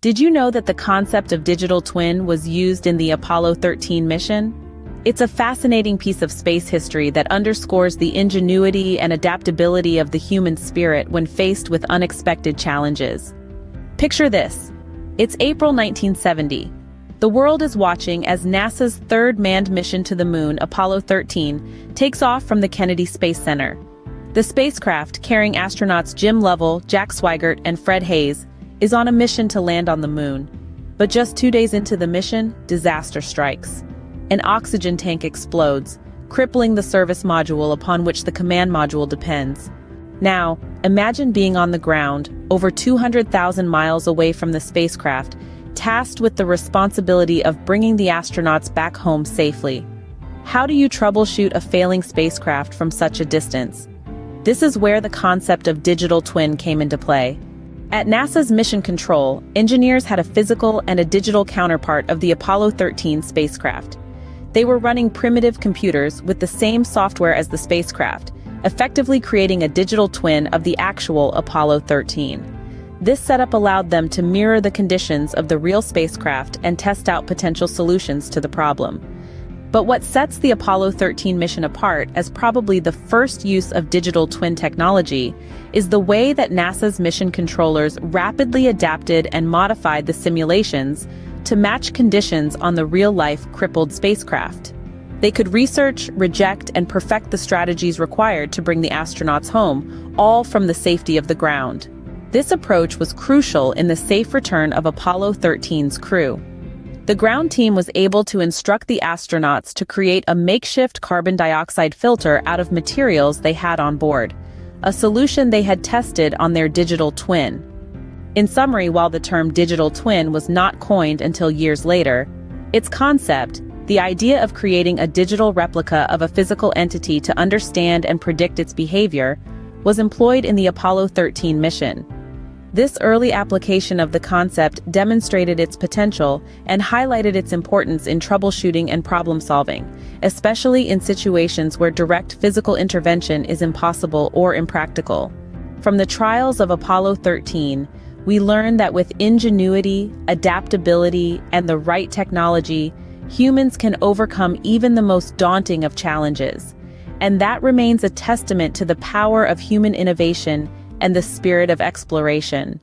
Did you know that the concept of digital twin was used in the Apollo 13 mission? It's a fascinating piece of space history that underscores the ingenuity and adaptability of the human spirit when faced with unexpected challenges. Picture this. It's April 1970. The world is watching as NASA's third manned mission to the moon, Apollo 13, takes off from the Kennedy Space Center. The spacecraft, carrying astronauts Jim Lovell, Jack Swigert, and Fred Hayes, is on a mission to land on the moon. But just 2 days into the mission, disaster strikes. An oxygen tank explodes, crippling the service module upon which the command module depends. Now, imagine being on the ground, over 200,000 miles away from the spacecraft, tasked with the responsibility of bringing the astronauts back home safely. How do you troubleshoot a failing spacecraft from such a distance? This is where the concept of digital twin came into play. At NASA's Mission Control, engineers had a physical and a digital counterpart of the Apollo 13 spacecraft. They were running primitive computers with the same software as the spacecraft, effectively creating a digital twin of the actual Apollo 13. This setup allowed them to mirror the conditions of the real spacecraft and test out potential solutions to the problem. But what sets the Apollo 13 mission apart as probably the first use of digital twin technology is the way that NASA's mission controllers rapidly adapted and modified the simulations to match conditions on the real-life crippled spacecraft. They could research, reject, and perfect the strategies required to bring the astronauts home, all from the safety of the ground. This approach was crucial in the safe return of Apollo 13's crew. The ground team was able to instruct the astronauts to create a makeshift carbon dioxide filter out of materials they had on board, a solution they had tested on their digital twin. In summary, while the term digital twin was not coined until years later, its concept, the idea of creating a digital replica of a physical entity to understand and predict its behavior, was employed in the Apollo 13 mission. This early application of the concept demonstrated its potential and highlighted its importance in troubleshooting and problem-solving, especially in situations where direct physical intervention is impossible or impractical. From the trials of Apollo 13, we learn that with ingenuity, adaptability, and the right technology, humans can overcome even the most daunting of challenges. And that remains a testament to the power of human innovation and the spirit of exploration.